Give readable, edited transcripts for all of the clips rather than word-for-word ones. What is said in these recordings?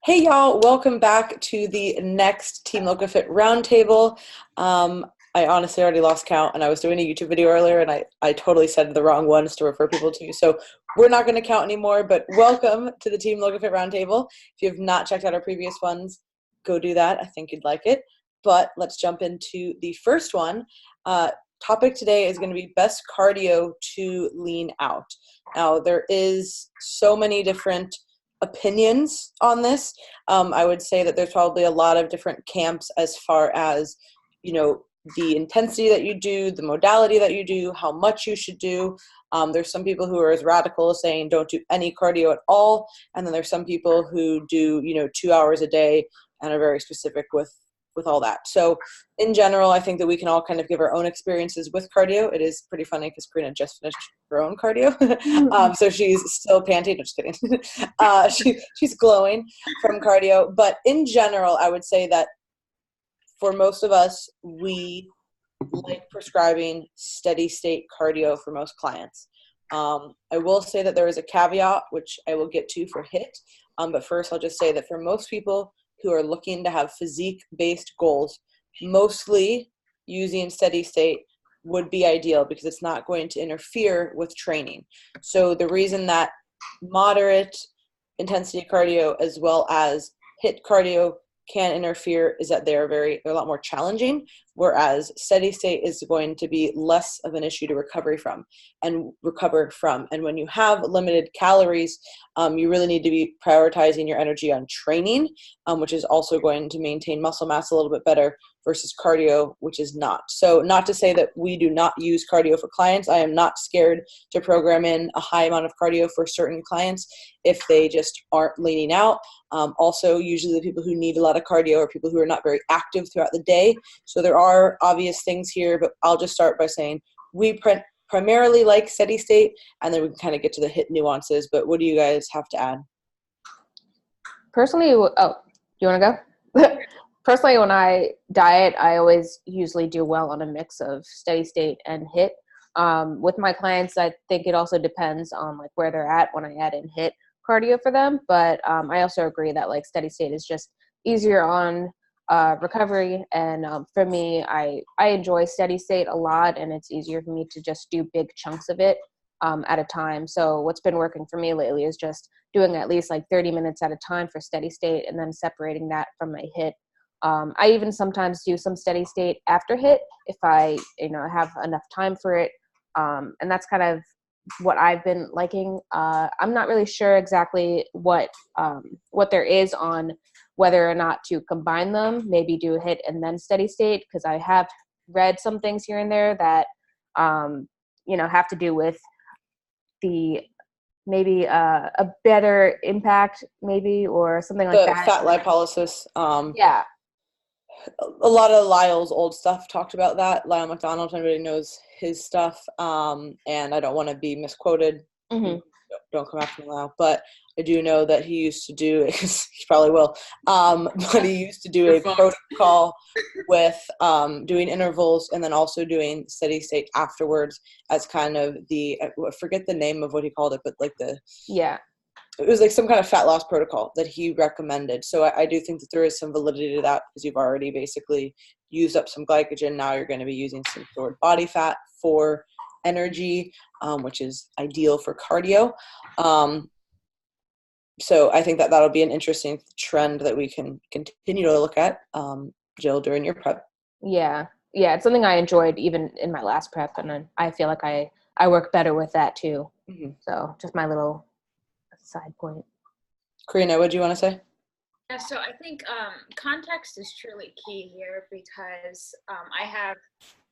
Hey y'all, welcome back to the next Team LoCoFit roundtable. I honestly already lost count and I was doing a YouTube video earlier and I totally said the wrong ones to refer people to. So we're not going to count anymore, but welcome to the Team LoCoFit roundtable. If you have not checked out our previous ones, go do that. I think you'd like it. But let's jump into the first one. Topic today is going to be best cardio to lean out. Now, there is so many different opinions on this. I would say that there's probably a lot of different camps as far as, the intensity that you do, the modality that you do, how much you should do. There's some people who are as radical as saying don't do any cardio at all. And then there's some people who do, 2 hours a day and are very specific with all that. So in general, I think that we can all kind of give our own experiences with cardio. It is pretty funny because Karina just finished her own cardio. So she's still panting. No, just kidding. She's glowing from cardio. But in general, I would say that for most of us, we like prescribing steady state cardio for most clients. I will say that there is a caveat, which I will get to for HIIT. But first, I'll just say that for most people who are looking to have physique-based goals, mostly using steady state would be ideal because it's not going to interfere with training. So the reason that moderate intensity cardio as well as HIIT cardio can interfere is that they're a lot more challenging, whereas steady state is going to be less of an issue to recover from. And when you have limited calories, you really need to be prioritizing your energy on training, which is also going to maintain muscle mass a little bit better versus cardio, which is not. So not to say that we do not use cardio for clients. I am not scared to program in a high amount of cardio for certain clients if they just aren't leaning out. Also, usually the people who need a lot of cardio are people who are not very active throughout the day. So there are obvious things here, but I'll just start by saying we primarily like steady state, and then we can kind of get to the HIIT nuances. But what do you guys have to add? Personally, you want to go? Personally, when I diet, I always usually do well on a mix of steady state and HIIT. With my clients, I think it also depends on like where they're at when I add in HIIT cardio for them. But I also agree that like steady state is just easier on recovery. And for me, I enjoy steady state a lot, and it's easier for me to just do big chunks of it at a time. So what's been working for me lately is just doing at least like 30 minutes at a time for steady state and then separating that from my HIIT. I even sometimes do some steady state after HIIT if I, have enough time for it. And that's kind of what I've been liking. I'm not really sure exactly what there is on whether or not to combine them, maybe do HIIT and then steady state, because I have read some things here and there that, have to do with the maybe a better impact maybe, or something like that. Fat lipolysis. Yeah. A lot of Lyle's old stuff talked about that. Lyle McDonald, everybody knows his stuff. And I don't want to be misquoted. Mm-hmm. Don't come after me, Lyle. But I do know that he used to do, he probably will, but he used to do a protocol with doing intervals and then also doing steady state afterwards as kind of I forget the name of what he called it, but like it was like some kind of fat loss protocol that he recommended. So I do think that there is some validity to that because you've already basically used up some glycogen. Now you're going to be using some stored body fat for energy, which is ideal for cardio. So I think that that'll be an interesting trend that we can continue to look at, Jill, during your prep. Yeah. It's something I enjoyed even in my last prep. And then I feel like I work better with that too. Mm-hmm. So just my little side point. Karina, what do you want to say? Yeah, so I think context is truly key here because I have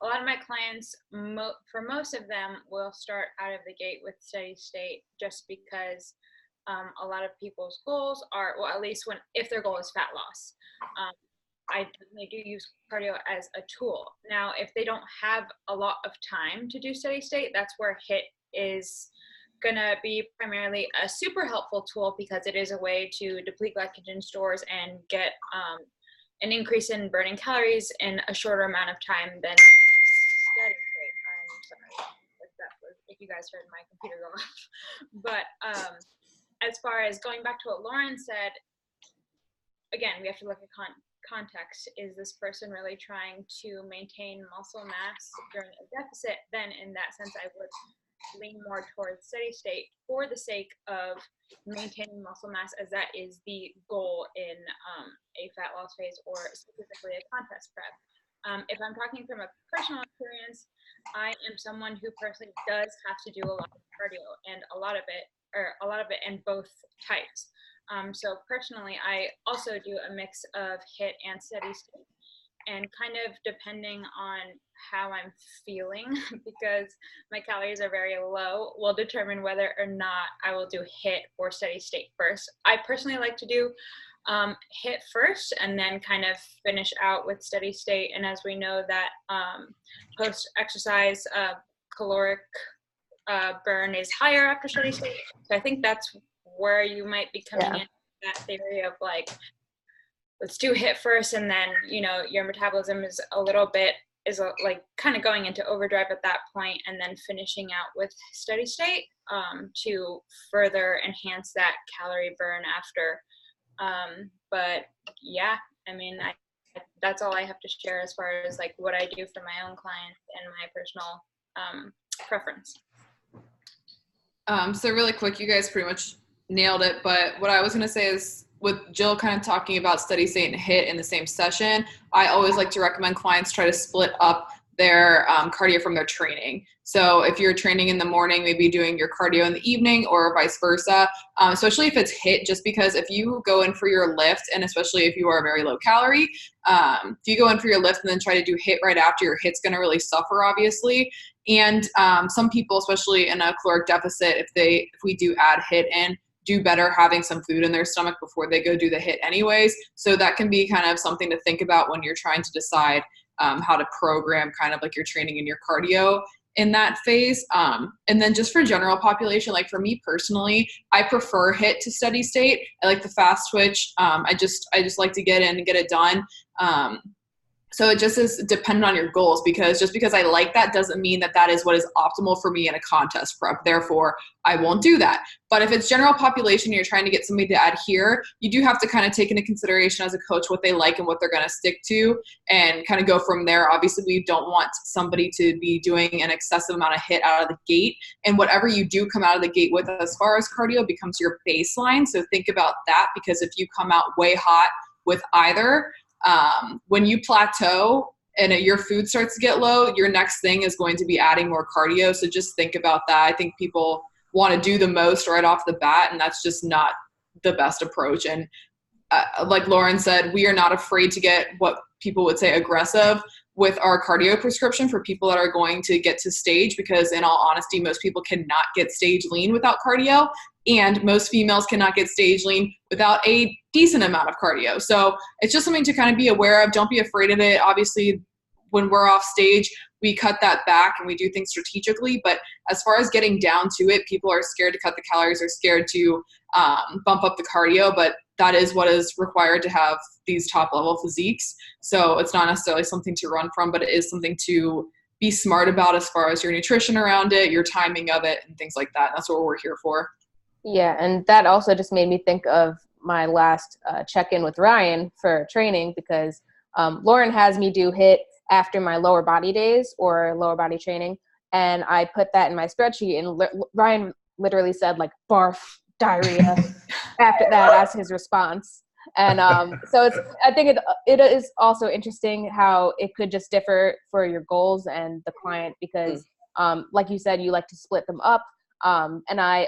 a lot of my clients, for most of them, will start out of the gate with steady state just because a lot of people's goals are, well, at least if their goal is fat loss. They do use cardio as a tool. Now, if they don't have a lot of time to do steady state, that's where HIIT is going to be primarily a super helpful tool because it is a way to deplete glycogen stores and get an increase in burning calories in a shorter amount of time than steady state. I'm sorry if you guys heard my computer go off. But as far as going back to what Lauren said, again, we have to look at context. Is this person really trying to maintain muscle mass during a deficit? Then in that sense, I would lean more towards steady state for the sake of maintaining muscle mass, as that is the goal in a fat loss phase or specifically a contest prep. If I'm talking from a personal experience, I am someone who personally does have to do a lot of cardio, and a lot of it in both types. So personally, I also do a mix of HIIT and steady state, and kind of depending on how I'm feeling, because my calories are very low, will determine whether or not I will do HIIT or steady state first. I personally like to do HIIT first and then kind of finish out with steady state. And as we know that post-exercise caloric burn is higher after steady state. So I think that's where you might be coming in, that theory of like, let's do HIIT first, and then, you know, your metabolism is like kind of going into overdrive at that point, and then finishing out with steady state to further enhance that calorie burn after. But yeah, I mean, that's all I have to share as far as like what I do for my own clients and my personal preference. So really quick, you guys pretty much nailed it, but what I was going to say is, with Jill kind of talking about steady state and HIIT in the same session, I always like to recommend clients try to split up their cardio from their training. So if you're training in the morning, maybe doing your cardio in the evening, or vice versa, especially if it's HIIT, just because if you go in for your lift, and especially if you are very low calorie, if you go in for your lift and then try to do HIIT right after, your HIIT's going to really suffer, obviously. And some people, especially in a caloric deficit, if we do add HIIT in, do better having some food in their stomach before they go do the HIIT anyways. So that can be kind of something to think about when you're trying to decide how to program kind of like your training and your cardio in that phase. And then just for general population, like for me personally, I prefer HIIT to steady state. I like the fast twitch. I just like to get in and get it done. So it just is dependent on your goals, because just because I like that doesn't mean that that is what is optimal for me in a contest prep. Therefore, I won't do that. But if it's general population, you're trying to get somebody to adhere, you do have to kind of take into consideration as a coach what they like and what they're going to stick to, and kind of go from there. Obviously, we don't want somebody to be doing an excessive amount of HIIT out of the gate. And whatever you do come out of the gate with as far as cardio becomes your baseline. So think about that, because if you come out way hot with either, when you plateau and your food starts to get low, your next thing is going to be adding more cardio. So just think about that. I think people want to do the most right off the bat, and that's just not the best approach. And like Lauren said, we are not afraid to get what people would say aggressive with our cardio prescription for people that are going to get to stage, because in all honesty, most people cannot get stage lean without cardio, and most females cannot get stage lean without a decent amount of cardio. So it's just something to kind of be aware of. Don't be afraid of it. Obviously, when we're off stage, we cut that back and we do things strategically. But as far as getting down to it, people are scared to cut the calories, or scared to bump up the cardio, but that is what is required to have these top level physiques. So it's not necessarily something to run from, but it is something to be smart about as far as your nutrition around it, your timing of it, and things like that. That's what we're here for. Yeah, and that also just made me think of my last check-in with Ryan for training, because Lauren has me do HIIT after my lower body days or lower body training, and I put that in my spreadsheet, and Ryan literally said like barf, diarrhea after that as his response. And so I think it is also interesting how it could just differ for your goals and the client, because like you said, you like to split them up. And I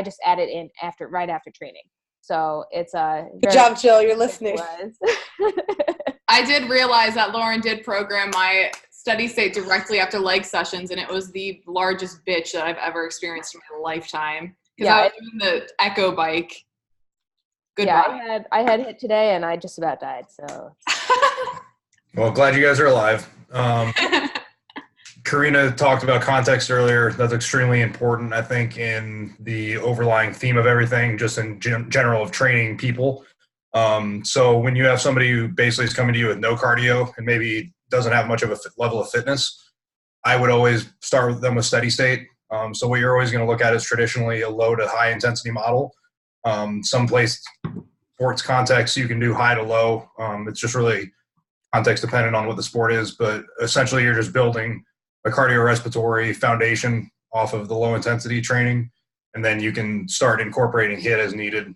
just add it in right after training. So it's good job, Jill. You're listening. I did realize that Lauren did program my steady state directly after leg sessions, and it was the largest bitch that I've ever experienced in my lifetime. Because I was doing the Echo bike. Goodbye. Yeah, I had HIIT today, and I just about died. So. Well, glad you guys are alive. Karina talked about context earlier. That's extremely important, I think, in the overlying theme of everything, just in general of training people. So when you have somebody who basically is coming to you with no cardio and maybe doesn't have much of a level of fitness, I would always start with them with steady state. So what you're always going to look at is traditionally a low to high intensity model, someplace sports context, you can do high to low. It's just really context dependent on what the sport is, but essentially you're just building a cardiorespiratory foundation off of the low intensity training, and then you can start incorporating HIIT as needed.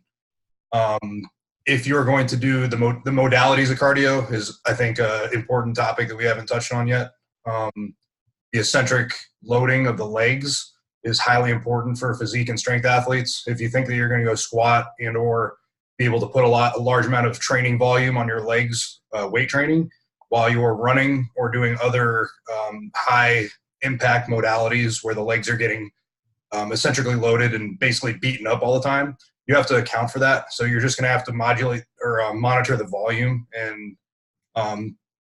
If you're going to do the modalities of cardio is, I think, an important topic that we haven't touched on yet. The eccentric loading of the legs is highly important for physique and strength athletes. If you think that you're going to go squat and or be able to put a large amount of training volume on your legs, weight training, while you're running or doing other high impact modalities where the legs are getting eccentrically loaded and basically beaten up all the time, you have to account for that. So you're just going to have to modulate or monitor the volume and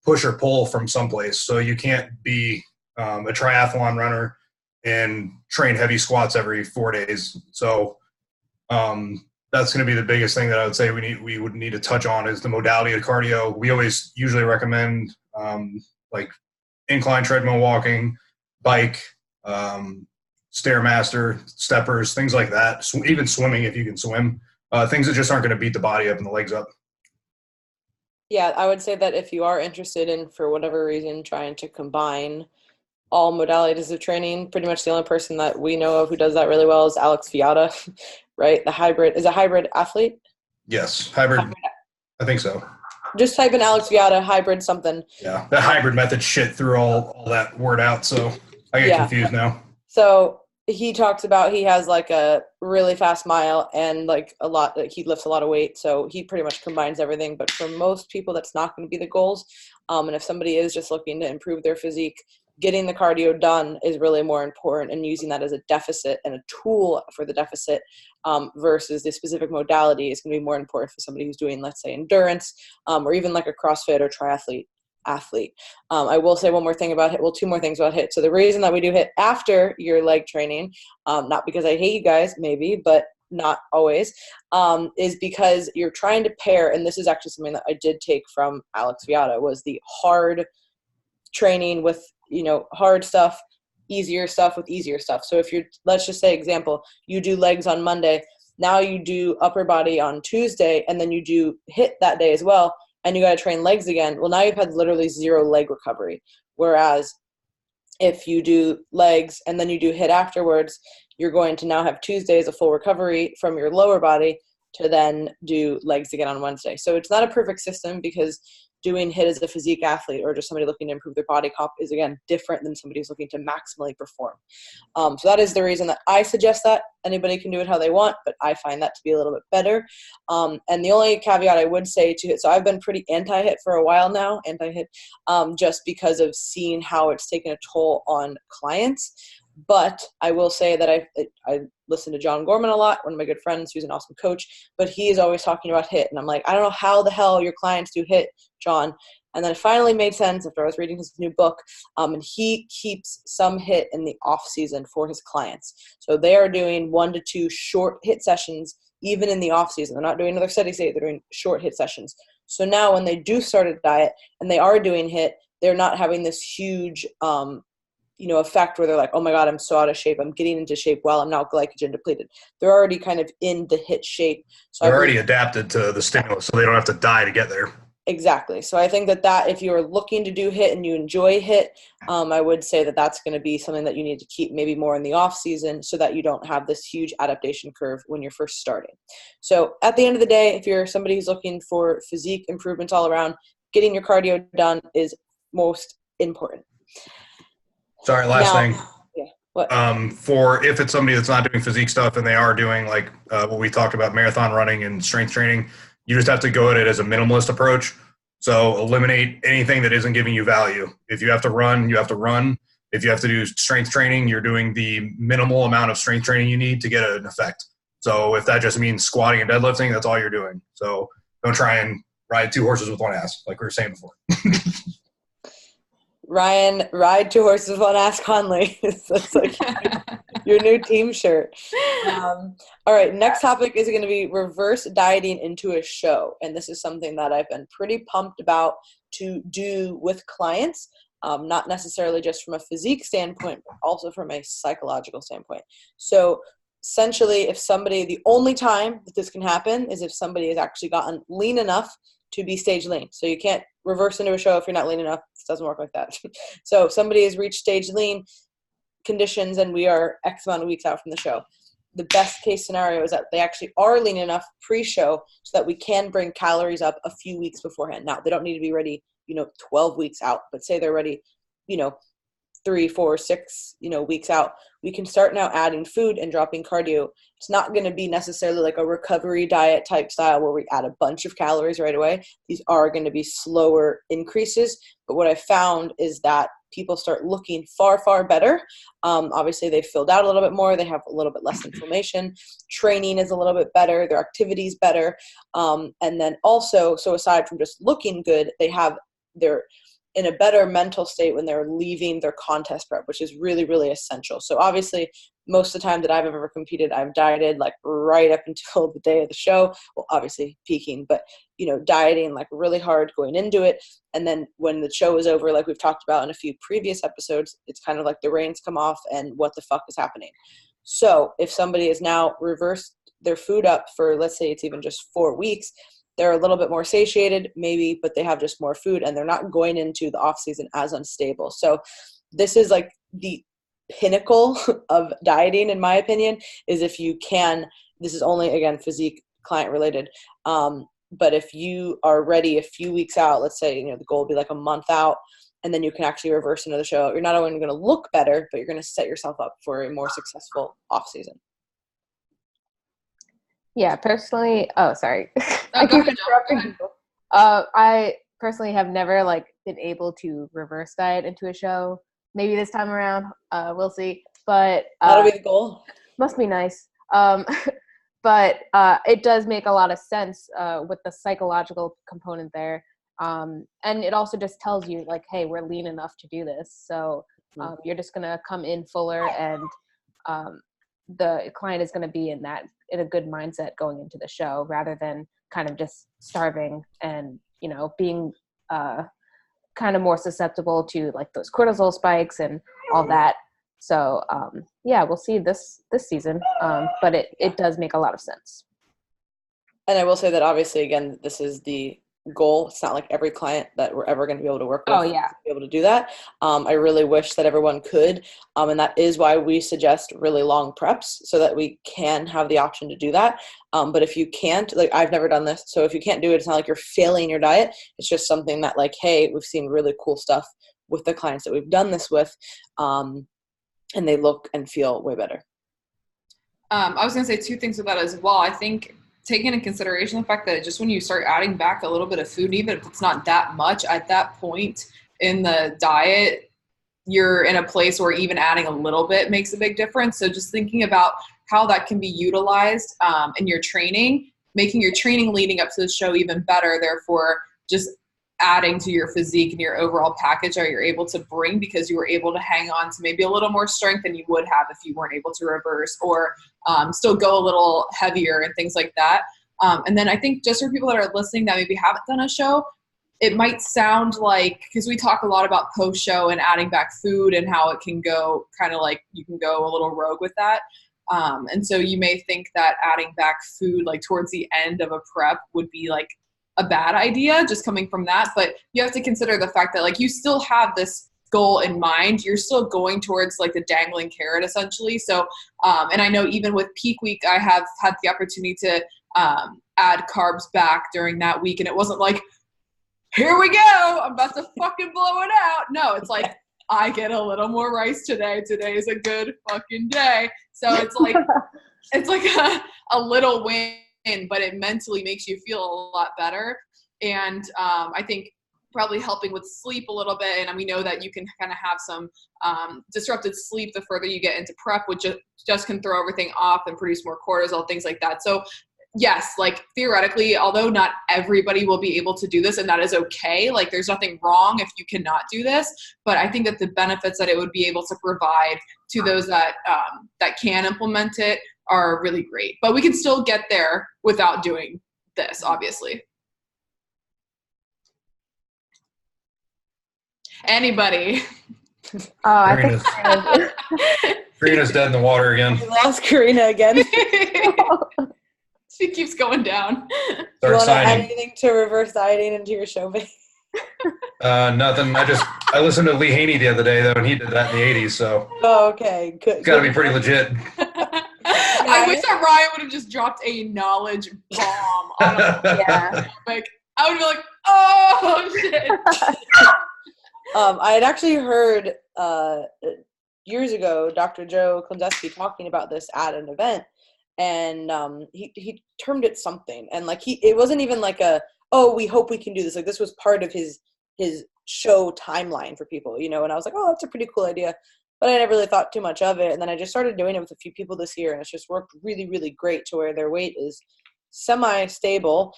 push or pull from someplace. So you can't be a triathlon runner and train heavy squats every 4 days. So that's going to be the biggest thing that I would say we would need to touch on is the modality of cardio. We always usually recommend like incline treadmill walking, bike, Stairmaster, steppers, things like that. Even swimming if you can swim. Things that just aren't going to beat the body up and the legs up. Yeah, I would say that if you are interested in, for whatever reason, trying to combine all modalities of training, pretty much the only person that we know of who does that really well is Alex Viada, right? The hybrid, is a hybrid athlete? Yes, hybrid. I think so. Just type in Alex Viada, hybrid something. Yeah, that hybrid method shit threw all that word out, so I get confused now. So he talks about he has like a really fast mile and like he lifts a lot of weight. So he pretty much combines everything. But for most people, that's not going to be the goals. And if somebody is just looking to improve their physique, getting the cardio done is really more important, and using that as a deficit and a tool for the deficit versus the specific modality is going to be more important for somebody who's doing, let's say, endurance or even like a CrossFit or triathlete. I will say one more thing about HIIT. Well, two more things about HIIT. So the reason that we do HIIT after your leg training, not because I hate you guys, maybe, but not always, is because you're trying to pair, and this is actually something that I did take from Alex Viada, was the hard training with, hard stuff, easier stuff with easier stuff. So if let's just say example, you do legs on Monday, now you do upper body on Tuesday, and then you do HIIT that day as well, and you got to train legs again. Well, now you've had literally zero leg recovery. Whereas if you do legs and then you do HIIT afterwards, you're going to now have Tuesday as a full recovery from your lower body to then do legs again on Wednesday. So it's not a perfect system, because doing HIIT as a physique athlete or just somebody looking to improve their body comp is, again, different than somebody who's looking to maximally perform. So that is the reason that I suggest that. Anybody can do it how they want, but I find that to be a little bit better. And the only caveat I would say to HIIT, so I've been pretty anti-HIIT for a while now, just because of seeing how it's taken a toll on clients. But I will say that I listen to John Gorman a lot, one of my good friends who's an awesome coach, but he is always talking about HIIT. And I'm like, I don't know how the hell your clients do HIIT, John. And then it finally made sense after I was reading his new book. And he keeps some HIIT in the off season for his clients. So they are doing 1 to 2 short HIIT sessions, even in the off season. They're not doing another steady state. They're doing short HIIT sessions. So now when they do start a diet and they are doing HIIT, they're not having this huge, effect where they're like, oh my God, I'm so out of shape. I'm getting into shape while I'm now glycogen depleted. They're already kind of in the HIIT shape. So they're already adapted to the stimulus, so they don't have to die to get there. Exactly. So I think that if you're looking to do HIIT and you enjoy HIIT, I would say that that's going to be something that you need to keep maybe more in the off season, so that you don't have this huge adaptation curve when you're first starting. So at the end of the day, if you're somebody who's looking for physique improvements all around, getting your cardio done is most important. Sorry, last thing. Yeah. What? For if it's somebody that's not doing physique stuff and they are doing like what we talked about, marathon running and strength training, you just have to go at it as a minimalist approach. So eliminate anything that isn't giving you value. If you have to run, you have to run. If you have to do strength training, you're doing the minimal amount of strength training you need to get an effect. So if that just means squatting and deadlifting, that's all you're doing. So don't try and ride 2 horses with 1 ass, like we were saying before. Ryan, ride 2 horses with 1 ass Conley. That's like your new team shirt. All right, next topic is going to be reverse dieting into a show. And this is something that I've been pretty pumped about to do with clients, not necessarily just from a physique standpoint, but also from a psychological standpoint. So essentially, if somebody, the only time that this can happen is if somebody has actually gotten lean enough to be stage lean. So you can't reverse into a show if you're not lean enough. It doesn't work like that. So if somebody has reached stage lean conditions and we are X amount of weeks out from the show, the best case scenario is that they actually are lean enough pre-show so that we can bring calories up a few weeks beforehand. Now, they don't need to be ready, 12 weeks out, but say they're ready, 3, 4, 6, weeks out. We can start now adding food and dropping cardio. It's not going to be necessarily like a recovery diet type style where we add a bunch of calories right away. These are going to be slower increases. But what I found is that people start looking far, far better. Obviously, they've filled out a little bit more. They have a little bit less inflammation. Training is a little bit better. Their activity is better. And then also, so aside from just looking good, they're in a better mental state when they're leaving their contest prep, which is really, really essential. So obviously, most of the time that I've ever competed, I've dieted like right up until the day of the show. Well, obviously peaking, but dieting like really hard going into it. And then when the show is over, like we've talked about in a few previous episodes, it's kind of like the reins come off and what the fuck is happening. So if somebody has now reversed their food up for, let's say it's even just 4 weeks, they're a little bit more satiated maybe, but they have just more food and they're not going into the off season as unstable. So this is like the pinnacle of dieting, in my opinion, is if you can, this is only, again, physique client related. But if you are ready a few weeks out, let's say, the goal would be like a month out, and then you can actually reverse into the show, you're not only going to look better, but you're going to set yourself up for a more successful off season. Yeah, personally, sorry. Oh, go ahead. I personally have never been able to reverse diet into a show. Maybe this time around, we'll see. But that'll be the goal. Must be nice. But it does make a lot of sense with the psychological component there. And it also just tells you hey, we're lean enough to do this. So you're just gonna come in fuller, and the client is going to be in a good mindset going into the show, rather than kind of just starving and, being kind of more susceptible to those cortisol spikes and all that. So, we'll see this season. But it does make a lot of sense. And I will say that obviously, again, this is the goal. It's not like every client that we're ever going to be able to work with to be able to do that. I really wish that everyone could. And that is why we suggest really long preps, so that we can have the option to do that. But if you can't, I've never done this. So if you can't do it, it's not like you're failing your diet. It's just something that hey, we've seen really cool stuff with the clients that we've done this with. And they look and feel way better. I was going to say 2 things with that as well. I think taking into consideration the fact that just when you start adding back a little bit of food, even if it's not that much at that point in the diet, you're in a place where even adding a little bit makes a big difference. So just thinking about how that can be utilized in your training, making your training leading up to the show even better, therefore just adding to your physique and your overall package that you're able to bring, because you were able to hang on to maybe a little more strength than you would have if you weren't able to reverse, or still go a little heavier and things like that. And then I think just for people that are listening that maybe haven't done a show, it might sound because we talk a lot about post-show and adding back food and how it can go kind of you can go a little rogue with that. And so you may think that adding back food towards the end of a prep would be a bad idea just coming from that. But you have to consider the fact that you still have this goal in mind. You're still going towards the dangling carrot essentially. So, and I know even with peak week, I have had the opportunity to add carbs back during that week. And it wasn't here we go, I'm about to fucking blow it out. No, it's I get a little more rice today. Today is a good fucking day. So it's it's a little win, but it mentally makes you feel a lot better. And I think probably helping with sleep a little bit. And we know that you can kind of have some disrupted sleep the further you get into prep, which just can throw everything off and produce more cortisol, things like that. So yes, theoretically, although not everybody will be able to do this, and that is okay. There's nothing wrong if you cannot do this, but I think that the benefits that it would be able to provide to those that can implement it are really great. But we can still get there without doing this, obviously. Anybody? I think Karina's dead in the water again. We lost Karina again. She keeps going down. Do you Start want to add signing. anything to reverse dieting into your show, babe? Nothing. I listened to Lee Haney the other day though, and he did that in the '80s. So Oh, okay. Good. it's got to be pretty legit. I wish that Ryan would have just dropped a knowledge bomb on a Yeah. topic. I would be like, oh shit. I had actually heard years ago Dr. Joe Klemczewski talking about this at an event, and he termed it something, and like it wasn't even like we hope we can do this. Like this was part of his show timeline for people, you know. And I was like, oh, that's a pretty cool idea, but I never really thought too much of it. And then I just started doing it with a few people this year, and it's just worked really, really great to where their weight is semi-stable.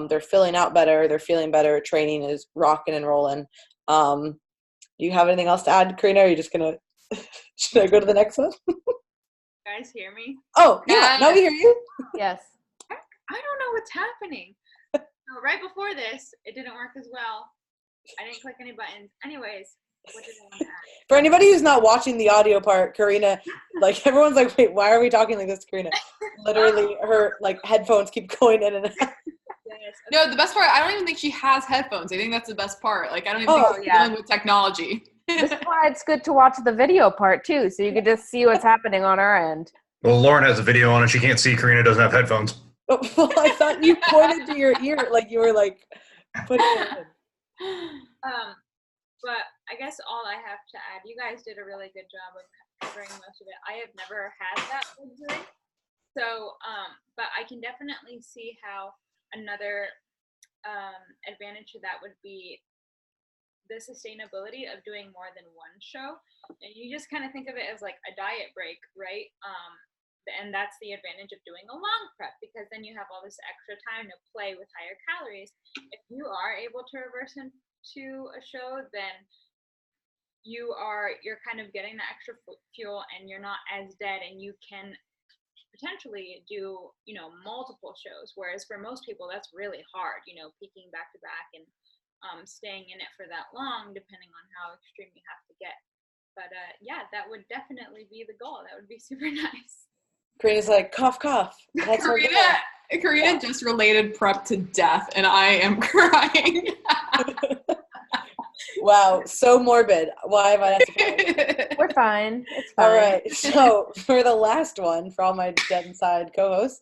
They're filling out better. They're feeling better. Training is rocking and rolling. Do you have anything else to add, Karina? Or are you just going to – should I go to the next one? You guys hear me? Oh, yeah. Now we hear you. Yes. I don't know what's happening. No, right before this, it didn't work as well. I didn't click any buttons. Anyways, what did I want to add? For anybody who's not watching the audio part, Karina, like everyone's like, wait, why are we talking like this, Karina? Literally, her like headphones keep going in and out. Yes. No, the best part, I don't even think she has headphones. I think that's the best part. Like, I don't even Oh, think she's yeah. dealing with technology. This is why it's good to watch the video part too, so you can just see what's happening on our end. Well, Lauren has a video on it. She can't see. Karina doesn't have headphones. Oh, well, I thought you pointed to your ear like you were like putting it in. But I guess all I have to add, you guys did a really good job of covering most of it. I have never had that luxury. So, but I can definitely see how another advantage to that would be the sustainability of doing more than one show. And you just kind of think of it as like a diet break, right? And that's the advantage of doing a long prep, because then you have all this extra time to play with higher calories. If you are able to reverse into a show, then you're kind of getting the extra fuel and you're not as dead, and you can potentially do, you know, multiple shows. Whereas for most people, that's really hard, you know, peaking back to back and staying in it for that long, depending on how extreme you have to get. But yeah, that would definitely be the goal. That would be super nice. Karina's like, cough, cough. That's her goal. Karina just related prep to death, and I am crying. Wow, so morbid. Why have I not surprised? We're fine. It's fine. All right, so for the last one, for all my dead inside co-hosts,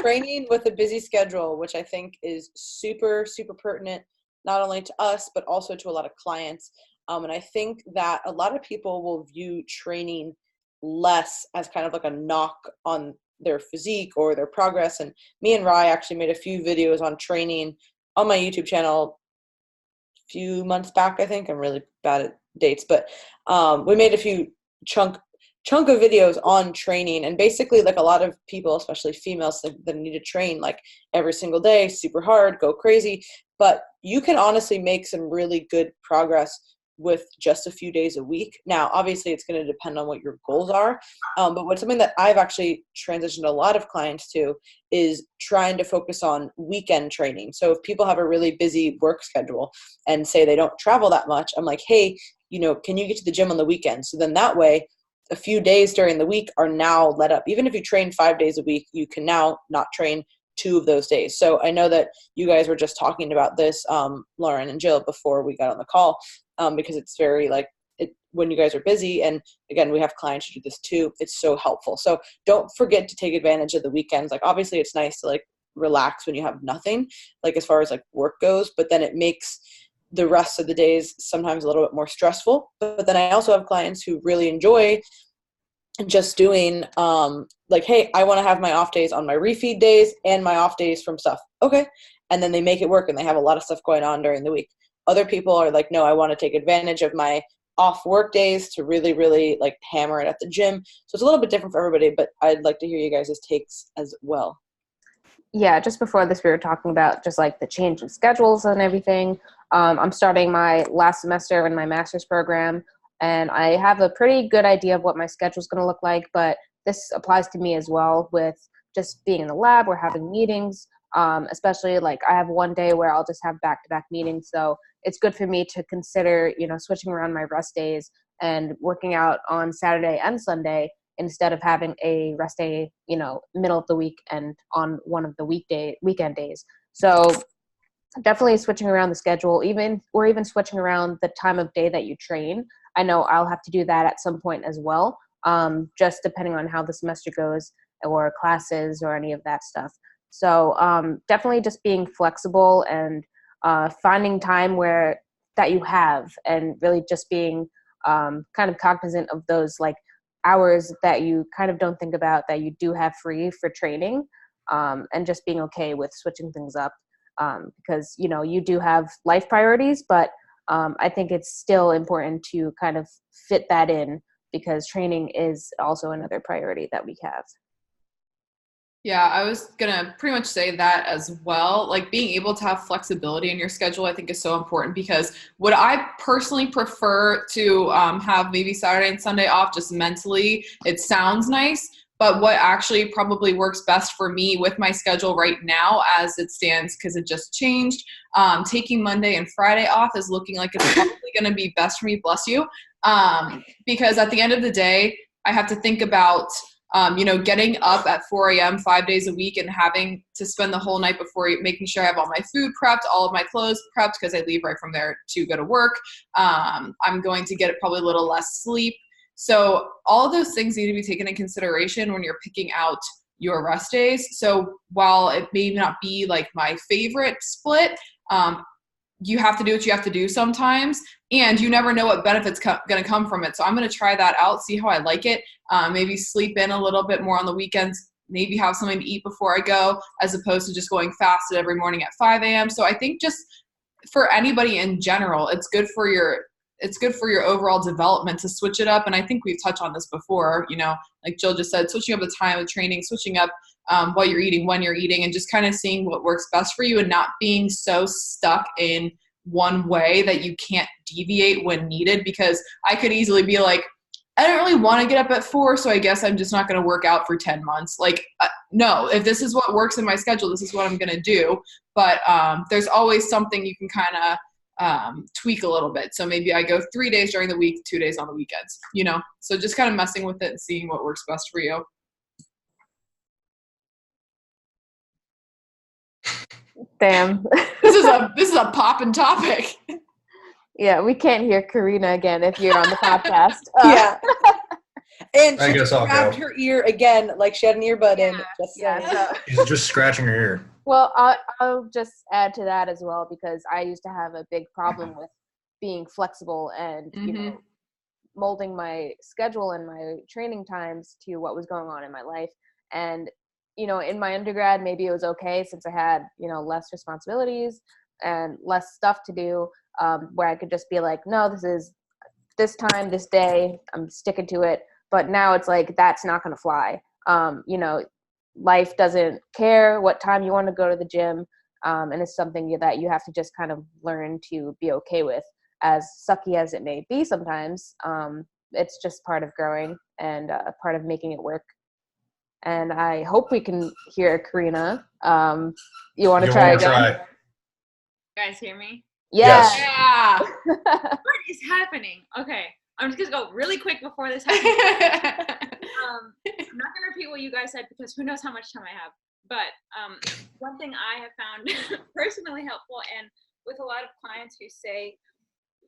training with a busy schedule, which I think is super, super pertinent, not only to us, but also to a lot of clients. And I think that a lot of people will view training less as kind of like a knock on their physique or their progress. And me and Rye actually made a few videos on training on my YouTube channel a few months back, I think. I'm really bad at dates, but we made a few chunk of videos on training, and basically like a lot of people, especially females, that need to train like every single day, super hard, go crazy. But you can honestly make some really good progress with just a few days a week. Now, obviously it's going to depend on what your goals are. But what's something that I've actually transitioned a lot of clients to is trying to focus on weekend training. So if people have a really busy work schedule and say they don't travel that much, I'm like, hey, you know, can you get to the gym on the weekend? So then that way, a few days during the week are now let up. Even if you train 5 days a week, you can now not train 2 of those days. So I know that you guys were just talking about this, Lauren and Jill, before we got on the call, because it's very like when you guys are busy. And again, we have clients who do this too. It's so helpful. So don't forget to take advantage of the weekends. Like obviously it's nice to like relax when you have nothing, like as far as like work goes, but then it makes the rest of the days sometimes a little bit more stressful. But then I also have clients who really enjoy just doing like, hey, I want to have my off days on my refeed days and my off days from stuff. Okay. And then they make it work and they have a lot of stuff going on during the week. Other people are like, no, I want to take advantage of my off work days to really, really like hammer it at the gym. So it's a little bit different for everybody, but I'd like to hear you guys' takes as well. Yeah, just before this, we were talking about just like the change in schedules and everything. I'm starting my last semester in my master's program, and I have a pretty good idea of what my schedule is going to look like, but this applies to me as well with just being in the lab. We're having meetings. Especially like I have one day where I'll just have back-to-back meetings. So it's good for me to consider, switching around my rest days and working out on Saturday and Sunday instead of having a rest day, middle of the week and on one of the weekend days. So definitely switching around the schedule, even switching around the time of day that you train. I know I'll have to do that at some point as well, just depending on how the semester goes or classes or any of that stuff. So definitely just being flexible and finding time that you have, and really just being kind of cognizant of those like hours that you kind of don't think about that you do have free for training, and just being okay with switching things up, because you do have life priorities, but I think it's still important to kind of fit that in, because training is also another priority that we have. Yeah, I was gonna pretty much say that as well. Like being able to have flexibility in your schedule, I think is so important, because would I personally prefer to have maybe Saturday and Sunday off just mentally? It sounds nice, but what actually probably works best for me with my schedule right now as it stands, because it just changed, taking Monday and Friday off is looking like it's probably gonna be best for me, bless you, because at the end of the day, I have to think about getting up at 4 a.m. 5 days a week and having to spend the whole night before, making sure I have all my food prepped, all of my clothes prepped, because I leave right from there to go to work. I'm going to get probably a little less sleep. So all of those things need to be taken into consideration when you're picking out your rest days. So while it may not be like my favorite split, you have to do what you have to do sometimes, and you never know what benefits going to come from it. So I'm going to try that out, see how I like it. Maybe sleep in a little bit more on the weekends, maybe have something to eat before I go, as opposed to just going fasted every morning at 5 a.m. So I think just for anybody in general, it's good for your overall development to switch it up. And I think we've touched on this before, like Jill just said, switching up the time of training, switching up what you're eating, when you're eating, and just kind of seeing what works best for you, and not being so stuck in one way that you can't deviate when needed. Because I could easily be like, I don't really want to get up at 4, so I guess I'm just not going to work out for 10 months. Like, no, if this is what works in my schedule, this is what I'm going to do. But there's always something you can kind of tweak a little bit. So maybe I go 3 days during the week, 2 days on the weekends, so just kind of messing with it and seeing what works best for you. Damn. This is a poppin' topic. Yeah, we can't hear Karina again if you're on the podcast. Yeah. And I she guess I'll grabbed go. her ear again, like she had an earbud in. Just saying. So, She's just scratching her ear. well, I'll just add to that as well, because I used to have a big problem with being flexible and, molding my schedule and my training times to what was going on in my life. And, in my undergrad, maybe it was okay since I had, less responsibilities and less stuff to do, where I could just be like, no, this is this time, this day, I'm sticking to it. But now it's like, that's not going to fly. Life doesn't care what time you want to go to the gym. And it's something that you have to just kind of learn to be okay with, as sucky as it may be sometimes. It's just part of growing and part of making it work. And I hope we can hear Karina. You want to try again? Try. You guys hear me? Yes. Yeah. What is happening? Okay, I'm just gonna go really quick before this happens. I'm not gonna repeat what you guys said, because who knows how much time I have. But one thing I have found personally helpful, and with a lot of clients who say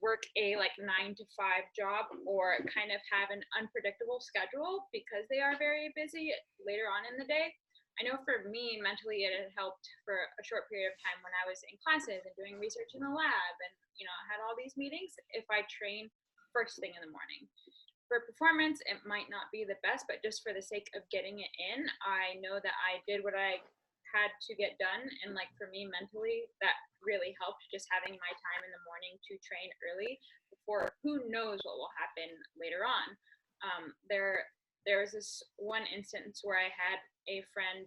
work a 9 to 5 job, or kind of have an unpredictable schedule because they are very busy later on in the day. I know for me, mentally, it had helped for a short period of time when I was in classes and doing research in the lab, and had all these meetings, if I train first thing in the morning. For performance, it might not be the best, but just for the sake of getting it in, I know that I did what I had to get done. And for me mentally, that really helped, just having my time in the morning to train early before who knows what will happen later on. There was this one instance where I had a friend,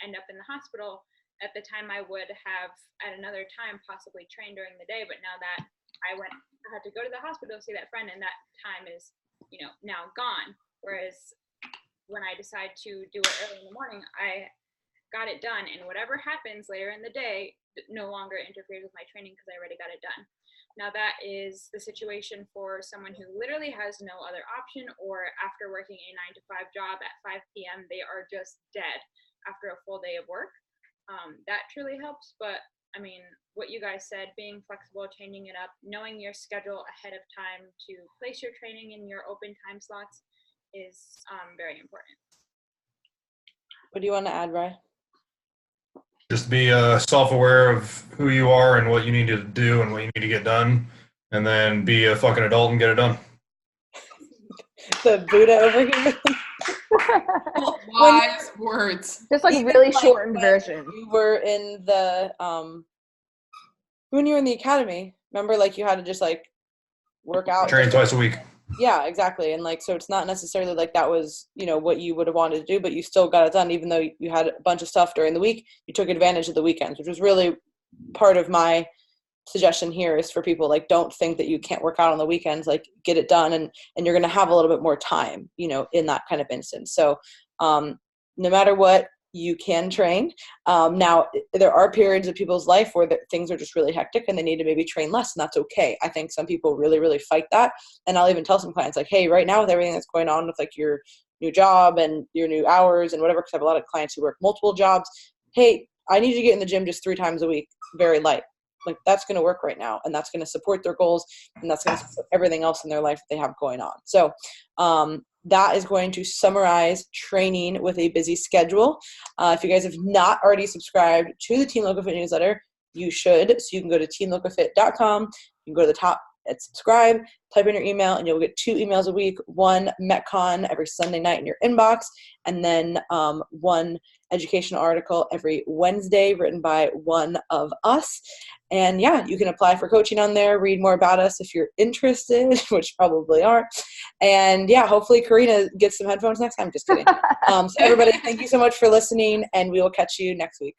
end up in the hospital. At the time, I would have at another time possibly trained during the day, but now that I had to go to the hospital to see that friend, and that time is, now gone. Whereas when I decide to do it early in the morning, I got it done, and whatever happens later in the day no longer interferes with my training because I already got it done. Now that is the situation for someone who literally has no other option, or after working a 9 to 5 job at 5 p.m. they are just dead after a full day of work. That truly helps. But I mean, what you guys said, being flexible, changing it up, knowing your schedule ahead of time to place your training in your open time slots is very important. What do you want to add, Rye? Just be self-aware of who you are and what you need to do and what you need to get done, and then be a fucking adult and get it done. The Buddha over here. Wise words. Just like a really shortened version. You were in the when you were in the academy, remember, like, you had to just like work out, Train twice a week. Yeah, exactly. And like, so it's not necessarily like that was, you know, what you would have wanted to do, but you still got it done. Even though you had a bunch of stuff during the week, you took advantage of the weekends, which was really part of my suggestion here, is for people, like, don't think that you can't work out on the weekends, like, get it done. And you're going to have a little bit more time, you know, in that kind of instance. So no matter what, you can train. Now, there are periods of people's life where things are just really hectic and they need to maybe train less, and that's okay. I think some people really, really fight that. And I'll even tell some clients, like, hey, right now with everything that's going on with like your new job and your new hours and whatever, because I have a lot of clients who work multiple jobs, hey, I need you to get in the gym just 3 times a week, very light. Like, that's going to work right now, and that's going to support their goals, and that's going to support everything else in their life that they have going on. So that is going to summarize training with a busy schedule. If you guys have not already subscribed to the Team LoCoFit newsletter, you should. So you can go to teamlocofit.com. You can go to the top and subscribe, type in your email, and you'll get 2 emails a week, 1 Metcon every Sunday night in your inbox, and then 1 educational article every Wednesday written by one of us. And yeah, you can apply for coaching on there, read more about us if you're interested, which probably aren't. And yeah, hopefully Karina gets some headphones next time. Just kidding. So everybody, thank you so much for listening, and we will catch you next week.